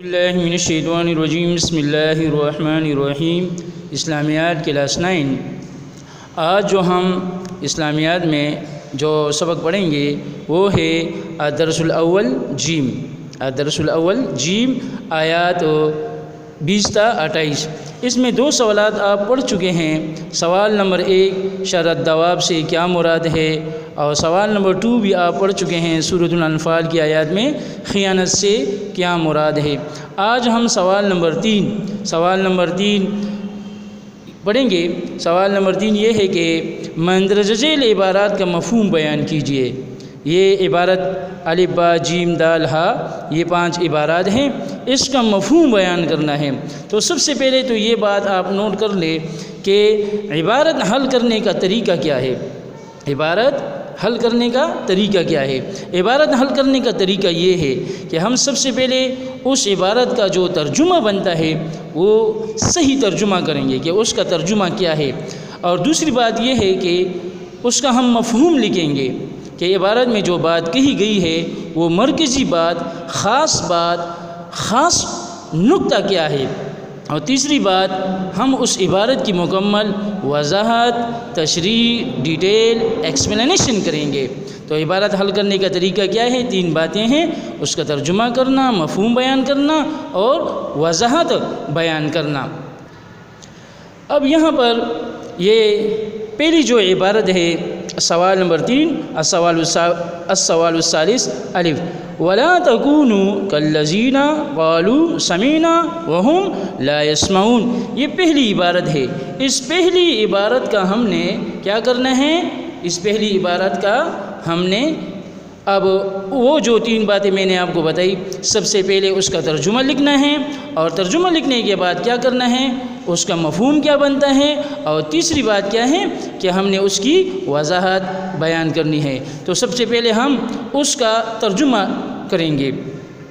اللہ من الشیطان الرجیم بسم اللہ الرحمن الرحیم۔ اسلامیات کلاس 9۔ آج جو ہم اسلامیات میں جو سبق پڑھیں گے وہ ہے الدرس الاول جیم۔ الدرس الاول جیم آیات 20 تا 28۔ اس میں دو سوالات آپ پڑھ چکے ہیں۔ سوال نمبر 1 شر الدواب سے کیا مراد ہے، اور سوال نمبر 2 بھی آپ پڑھ چکے ہیں سورۃ الانفال کی آیات میں خیانت سے کیا مراد ہے۔ آج ہم سوال نمبر 3 پڑھیں گے۔ سوال نمبر 3 یہ ہے کہ مندرجہ ذیل عبارات کا مفہوم بیان کیجیے۔ یہ عبارت الف با جیم دال ہا، یہ 5 عبارات ہیں، اس کا مفہوم بیان کرنا ہے۔ تو سب سے پہلے تو یہ بات آپ نوٹ کر لیں کہ عبارت حل کرنے کا طریقہ کیا ہے۔ عبارت حل کرنے کا طریقہ کیا ہے؟ عبارت حل کرنے کا طریقہ یہ ہے کہ ہم سب سے پہلے اس عبارت کا جو ترجمہ بنتا ہے وہ صحیح ترجمہ کریں گے کہ اس کا ترجمہ کیا ہے، اور دوسری بات یہ ہے کہ اس کا ہم مفہوم لکھیں گے کہ عبارت میں جو بات کہی گئی ہے وہ مرکزی بات، خاص نقطہ کیا ہے، اور تیسری بات ہم اس عبارت کی مکمل وضاحت، تشریح، ڈیٹیل، ایکسپلینیشن کریں گے۔ تو عبارت حل کرنے کا طریقہ کیا ہے؟ 3 باتیں ہیں، اس کا ترجمہ کرنا، مفہوم بیان کرنا اور وضاحت بیان کرنا۔ اب یہاں پر یہ پہلی جو عبارت ہے سوال نمبر 3 السوال الثالث الف ولا تکونوا کالذین قالوا سمعنا وهم لا يسمعون، یہ پہلی عبارت ہے۔ اس پہلی عبارت کا ہم نے کیا کرنا ہے؟ اس پہلی عبارت کا ہم نے اب وہ جو 3 باتیں میں نے آپ کو بتائی، سب سے پہلے اس کا ترجمہ لکھنا ہے، اور ترجمہ لکھنے کے بعد کیا کرنا ہے؟ اس کا مفہوم کیا بنتا ہے، اور تیسری بات کیا ہے کہ ہم نے اس کی وضاحت بیان کرنی ہے۔ تو سب سے پہلے ہم اس کا ترجمہ کریں گے۔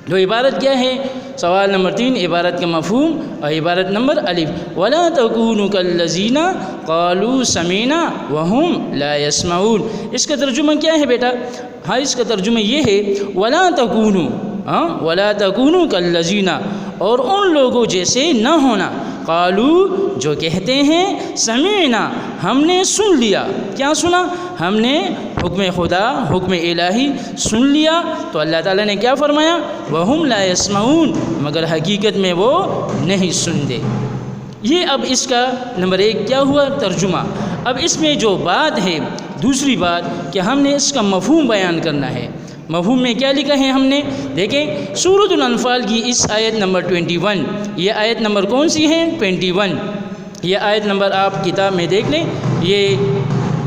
تو عبارت کیا ہے؟ سوال نمبر 3 عبارت کا مفہوم، اور عبارت نمبر الف ولا تکونوا کالذین قالوا سمعنا وهم لا يسمعون۔ اس کا ترجمہ کیا ہے بیٹا؟ ہاں، اس کا ترجمہ یہ ہے ولا تکونوا کالذین، اور ان لوگوں جیسے نہ ہونا، قالوا جو کہتے ہیں، سمعنا ہم نے سن لیا۔ کیا سنا؟ ہم نے حکم خدا، حکم الہی سن لیا۔ تو اللہ تعالیٰ نے کیا فرمایا؟ وَهُمْ لَا يَسْمَعُونَ، مگر حقیقت میں وہ نہیں سنتے۔ یہ اب اس کا نمبر 1 کیا ہوا؟ ترجمہ۔ اب اس میں جو بات ہے، دوسری بات کہ ہم نے اس کا مفہوم بیان کرنا ہے۔ مفہوم میں کیا لکھا ہے ہم نے؟ دیکھیں سورۃ الانفال کی اس آیت نمبر 21، یہ آیت نمبر کون سی ہے؟ 21۔ یہ آیت نمبر آپ کتاب میں دیکھ لیں، یہ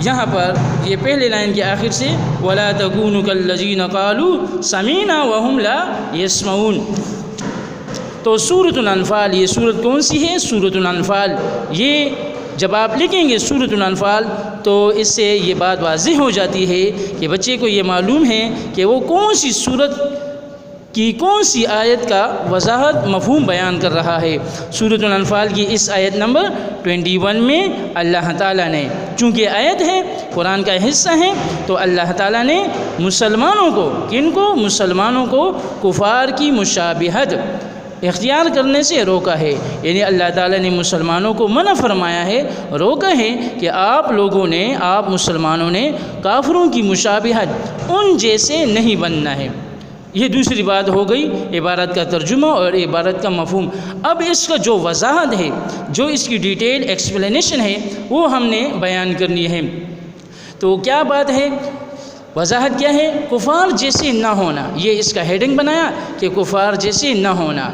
یہاں پر یہ پہلے لائن کے آخر سے وَلَا تَكُونُوا كَالَّذِينَ قَالُوا سَمِعْنَا وَهُمْ لَا يَسْمَعُونَ۔ تو سورۃ الانفال، یہ سورت کون سی ہے؟ سورۃ الانفال۔ یہ جب آپ لکھیں گے سورۃ الانفال تو اس سے یہ بات واضح ہو جاتی ہے کہ بچے کو یہ معلوم ہے کہ وہ کون سی سورت کی کون سی آیت کا وضاحت، مفہوم بیان کر رہا ہے۔ سورۃ الانفال کی اس آیت نمبر 21 میں اللہ تعالیٰ نے، چونکہ آیت ہے، قرآن کا حصہ ہے، تو اللہ تعالیٰ نے مسلمانوں کو، کن کو؟ مسلمانوں کو کفار کی مشابہت اختیار کرنے سے روکا ہے۔ یعنی اللہ تعالیٰ نے مسلمانوں کو منع فرمایا ہے، روکا ہے کہ آپ مسلمانوں نے کافروں کی مشابہت، ان جیسے نہیں بننا ہے۔ یہ دوسری بات ہو گئی عبارت کا ترجمہ اور عبارت کا مفہوم۔ اب اس کا جو وضاحت ہے، جو اس کی ڈیٹیل ایکسپلینیشن ہے، وہ ہم نے بیان کرنی ہے۔ تو کیا بات ہے؟ وضاحت کیا ہے؟ کفار جیسے نہ ہونا، یہ اس کا ہیڈنگ بنایا کہ کفار جیسے نہ ہونا۔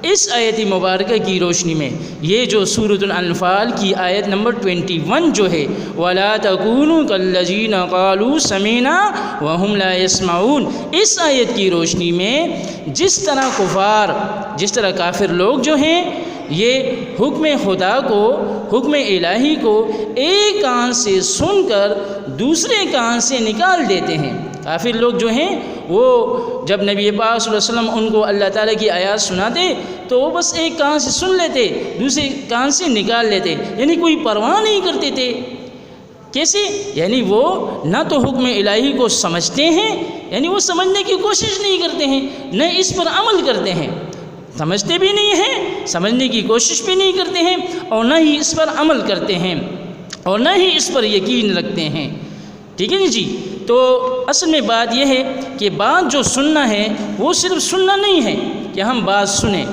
اس آیت مبارکہ کی روشنی میں یہ جو سورۃ الانفال کی آیت نمبر 21 جو ہے وَلَا تَكُونُوا كَالَّذِينَ قَالُوا سَمِعْنَا وَهُمْ لَا يَسْمَعُونَ، اس آیت کی روشنی میں جس طرح کافر لوگ جو ہیں یہ حکم خدا کو، حکم الہی کو ایک کان سے سن کر دوسرے کان سے نکال دیتے ہیں۔ کافر لوگ جو ہیں وہ جب نبی پاک صلی اللہ علیہ وسلم ان کو اللہ تعالیٰ کی آیات سناتے تو وہ بس ایک کان سے سن لیتے، دوسرے کان سے نکال لیتے، یعنی کوئی پرواہ نہیں کرتے تھے۔ کیسے؟ یعنی وہ نہ تو حکم الہی کو سمجھتے ہیں، یعنی وہ سمجھنے کی کوشش نہیں کرتے ہیں، نہ اس پر عمل کرتے ہیں۔ سمجھتے بھی نہیں ہیں، سمجھنے کی کوشش بھی نہیں کرتے ہیں، اور نہ ہی اس پر عمل کرتے ہیں، اور نہ ہی اس پر یقین رکھتے ہیں۔ ٹھیک ہے جی۔ تو اصل میں بات یہ ہے کہ بات جو سننا ہے وہ صرف سننا نہیں ہے کہ ہم بات سنیں،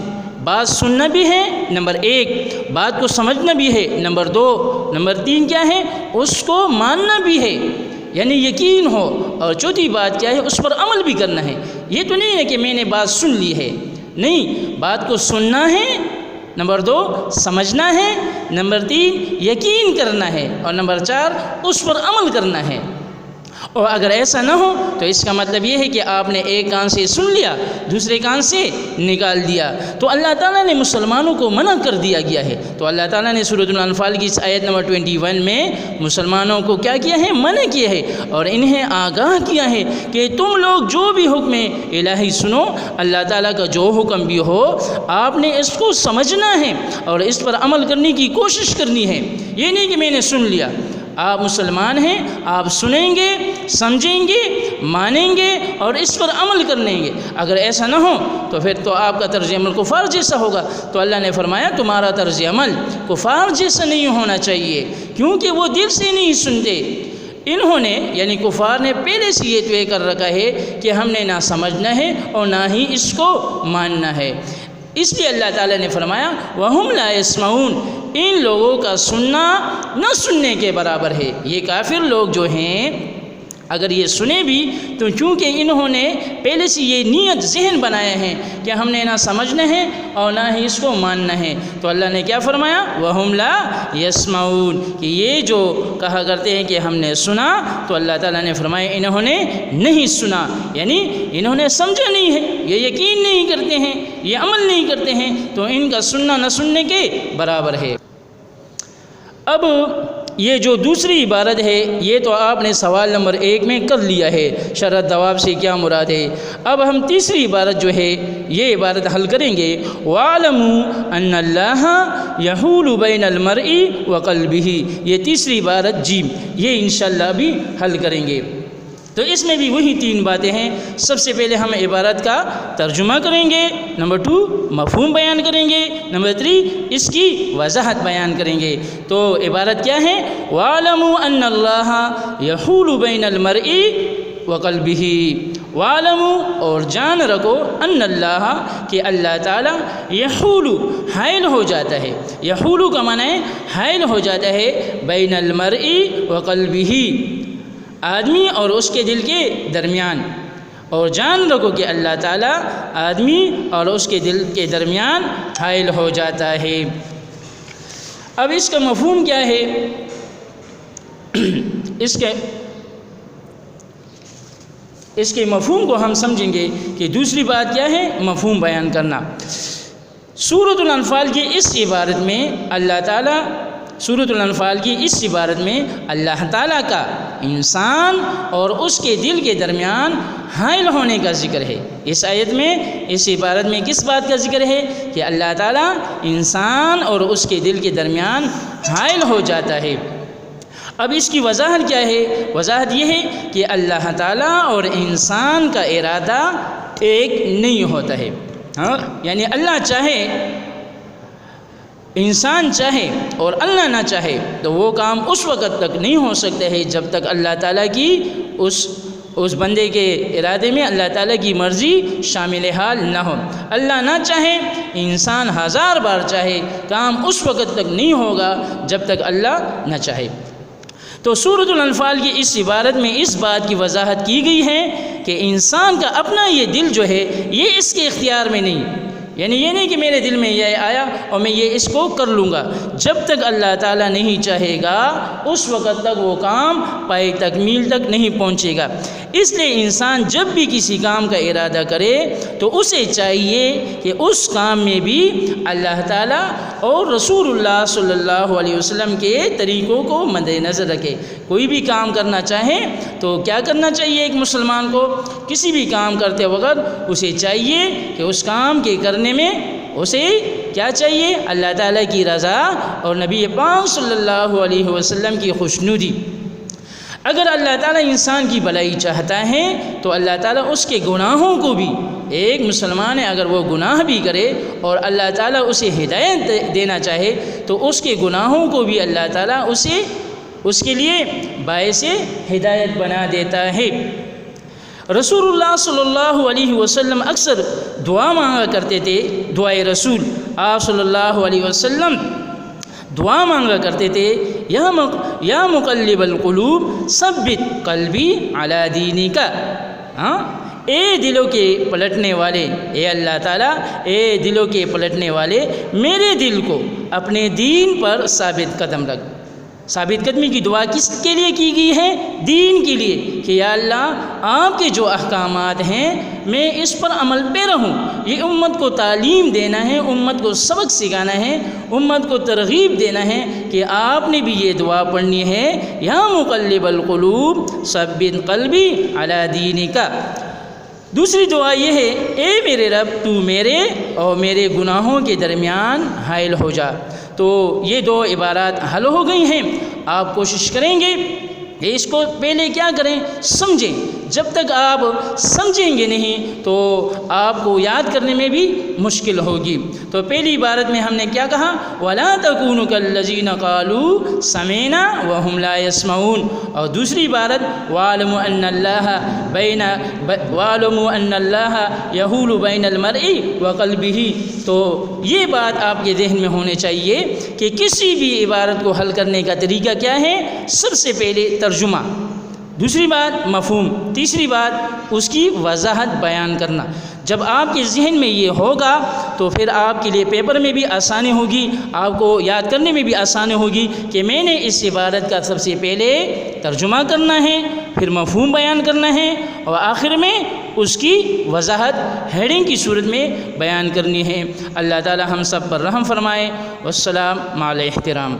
بات سننا بھی ہے نمبر 1، بات کو سمجھنا بھی ہے نمبر 2، نمبر 3 کیا ہے، اس کو ماننا بھی ہے، یعنی یقین ہو، اور چوتھی بات کیا ہے، اس پر عمل بھی کرنا ہے۔ یہ تو نہیں ہے کہ میں نے بات سن لی ہے، نہیں، بات کو سننا ہے، نمبر 2 سمجھنا ہے، نمبر 3 یقین کرنا ہے، اور نمبر 4 اس پر عمل کرنا ہے۔ اور اگر ایسا نہ ہو تو اس کا مطلب یہ ہے کہ آپ نے ایک کان سے سن لیا، دوسرے کان سے نکال دیا، تو اللہ تعالیٰ نے مسلمانوں کو منع کر دیا گیا ہے۔ تو اللہ تعالیٰ نے سورۃ الانفال کی آیت نمبر 21 میں مسلمانوں کو کیا کیا ہے، منع کیا ہے، اور انہیں آگاہ کیا ہے کہ تم لوگ جو بھی حکم الہی سنو، اللہ تعالیٰ کا جو حکم بھی ہو، آپ نے اس کو سمجھنا ہے اور اس پر عمل کرنے کی کوشش کرنی ہے۔ یہ نہیں کہ میں نے سن لیا، آپ مسلمان ہیں، آپ سنیں گے، سمجھیں گے، مانیں گے اور اس پر عمل کر لیں گے۔ اگر ایسا نہ ہو تو پھر تو آپ کا طرز عمل کفار جیسا ہوگا۔ تو اللہ نے فرمایا تمہارا طرز عمل کفار جیسا نہیں ہونا چاہیے، کیونکہ وہ دل سے نہیں سنتے۔ انہوں نے یعنی کفار نے پہلے سے یہ طے کر رکھا ہے کہ ہم نے نہ سمجھنا ہے اور نہ ہی اس کو ماننا ہے۔ اس لیے اللہ تعالیٰ نے فرمایا وَهُمْ لَا يَسْمَعُونَ، ان لوگوں کا سننا نہ سننے کے برابر ہے۔ یہ کافر لوگ جو ہیں اگر یہ سنیں بھی تو چونکہ انہوں نے پہلے سے یہ نیت ذہن بنایا ہے کہ ہم نے نہ سمجھنا ہے اور نہ ہی اس کو ماننا ہے، تو اللہ نے کیا فرمایا وَهُمْ لَا يَسْمَعُونَ، کہ یہ جو کہا کرتے ہیں کہ ہم نے سنا، تو اللہ تعالیٰ نے فرمایا انہوں نے نہیں سنا، یعنی انہوں نے سمجھا نہیں ہے، یہ یقین نہیں کرتے ہیں، یہ عمل نہیں کرتے ہیں، تو ان کا سننا نہ سننے کے برابر ہے۔ اب یہ جو دوسری عبارت ہے یہ تو آپ نے سوال نمبر 1 میں کر لیا ہے، شرط دواب سے کیا مراد ہے۔ اب ہم تیسری عبارت جو ہے یہ عبارت حل کریں گے، وَاعْلَمُوا أَنَّ اللَّهَ يَحُولُ بَيْنَ الْمَرْءِ وَقَلْبِهِ، یہ تیسری عبارت جیم، یہ انشاءاللہ بھی حل کریں گے۔ تو اس میں بھی وہی 3 باتیں ہیں۔ سب سے پہلے ہم عبارت کا ترجمہ کریں گے، نمبر 2 مفہوم بیان کریں گے، نمبر 3 اس کی وضاحت بیان کریں گے۔ تو عبارت کیا ہے، وَاعْلَمُوا أَنَّ اللَّهَ يَحُولُ بَيْنَ الْمَرْءِ وَقَلْبِهِ، وَاعْلَمُوا اور جان رکھو، ان اللہ کہ اللہ تعالیٰ یحول حائل ہو جاتا ہے، یحول کا معنی ہے حائل ہو جاتا ہے، بین المرء وقلبہ، آدمی اور اس کے دل کے درمیان، اور جان رکھو کہ اللہ تعالیٰ آدمی اور اس کے دل کے درمیان حائل ہو جاتا ہے۔ اب اس کا مفہوم کیا ہے، اس کے مفہوم کو ہم سمجھیں گے کہ دوسری بات کیا ہے، مفہوم بیان کرنا۔ سورۃ الانفال کی اس عبارت میں اللہ تعالیٰ اللہ تعالیٰ کا انسان اور اس کے دل کے درمیان حائل ہونے کا ذکر ہے۔ اس آیت میں، اس عبارت میں کس بات کا ذکر ہے کہ اللہ تعالیٰ انسان اور اس کے دل کے درمیان حائل ہو جاتا ہے۔ اب اس کی وضاحت کیا ہے، وضاحت یہ ہے کہ اللہ تعالیٰ اور انسان کا ارادہ ایک نہیں ہوتا ہے، یعنی اللہ چاہے، انسان چاہے اور اللہ نہ چاہے تو وہ کام اس وقت تک نہیں ہو سکتا ہے جب تک اللہ تعالیٰ کی اس بندے کے ارادے میں اللہ تعالیٰ کی مرضی شامل حال نہ ہو۔ اللہ نہ چاہے، انسان 1000 بار چاہے، کام اس وقت تک نہیں ہوگا جب تک اللہ نہ چاہے۔ تو سورۃ الانفال کی اس عبارت میں اس بات کی وضاحت کی گئی ہے کہ انسان کا اپنا یہ دل جو ہے یہ اس کے اختیار میں نہیں، یعنی یہ نہیں کہ میرے دل میں یہ آیا اور میں یہ اس کو کر لوں گا، جب تک اللہ تعالیٰ نہیں چاہے گا اس وقت تک وہ کام پائے تکمیل تک نہیں پہنچے گا۔ اس لیے انسان جب بھی کسی کام کا ارادہ کرے تو اسے چاہیے کہ اس کام میں بھی اللہ تعالیٰ اور رسول اللہ صلی اللہ علیہ وسلم کے طریقوں کو مد نظر رکھے۔ کوئی بھی کام کرنا چاہے تو کیا کرنا چاہیے ایک مسلمان کو، کسی بھی کام کرتے وقت اسے چاہیے کہ اس کام کے کرنے میں اسے کیا چاہیے، اللہ تعالیٰ کی رضا اور نبی پاک صلی اللہ علیہ وسلم کی خوشنودی۔ اگر اللہ تعالیٰ انسان کی بھلائی چاہتا ہے تو اللہ تعالیٰ اس کے گناہوں کو بھی ایک مسلمان ہے اگر وہ گناہ بھی کرے اور اللہ تعالیٰ اسے ہدایت دینا چاہے تو اس کے گناہوں کو بھی اللہ تعالیٰ اس کے لیے باعث ہدایت بنا دیتا ہے۔ رسول اللہ صلی اللہ علیہ وسلم اکثر دعا مانگا کرتے تھے، دعائے رسول۔ آپ صلی اللہ علیہ وسلم دعا مانگا کرتے تھے، یا مقلب القلوب ثبت قلبی علی دینک۔ اے دلوں کے پلٹنے والے، اے اللہ تعالیٰ، اے دلوں کے پلٹنے والے، میرے دل کو اپنے دین پر ثابت قدم رکھ۔ ثابت قدمی کی دعا کس کے لیے کی گئی ہے؟ دین کے لیے، کہ یا اللہ آپ کے جو احکامات ہیں میں اس پر عمل پہ رہوں۔ یہ امت کو تعلیم دینا ہے، امت کو سبق سکھانا ہے، امت کو ترغیب دینا ہے کہ آپ نے بھی یہ دعا پڑھنی ہے، یا مقلب القلوب ثبت قلبی علی دینک۔ دوسری دعا یہ ہے، اے میرے رب تو میرے اور میرے گناہوں کے درمیان حائل ہو جا۔ تو یہ دو عبارات حل ہو گئی ہیں۔ آپ کوشش کریں گے کہ اس کو پہلے کیا کریں، سمجھیں۔ جب تک آپ سمجھیں گے نہیں تو آپ کو یاد کرنے میں بھی مشکل ہوگی۔ تو پہلی عبارت میں ہم نے کیا کہا، وَلَا تَكُونُوا كَالَّذِينَ قَالُوا سَمِعْنَا وَهُمْ لَا يَسْمَعُونَ، اور دوسری عبارت وَاعْلَمُوا أَنَّ اللَّهَ يَحُولُ بَيْنَ الْمَرْءِ وَقَلْبِهِ۔ تو یہ بات آپ کے ذہن میں ہونے چاہیے کہ کسی بھی عبارت کو حل کرنے کا طریقہ کیا ہے، سب سے پہلے ترجمہ، دوسری بات مفہوم، تیسری بات اس کی وضاحت بیان کرنا۔ جب آپ کے ذہن میں یہ ہوگا تو پھر آپ کے لیے پیپر میں بھی آسانی ہوگی، آپ کو یاد کرنے میں بھی آسانی ہوگی کہ میں نے اس عبارت کا سب سے پہلے ترجمہ کرنا ہے، پھر مفہوم بیان کرنا ہے، اور آخر میں اس کی وضاحت ہیڈنگ کی صورت میں بیان کرنی ہے۔ اللہ تعالی ہم سب پر رحم فرمائے۔ والسلام مع الاحترام۔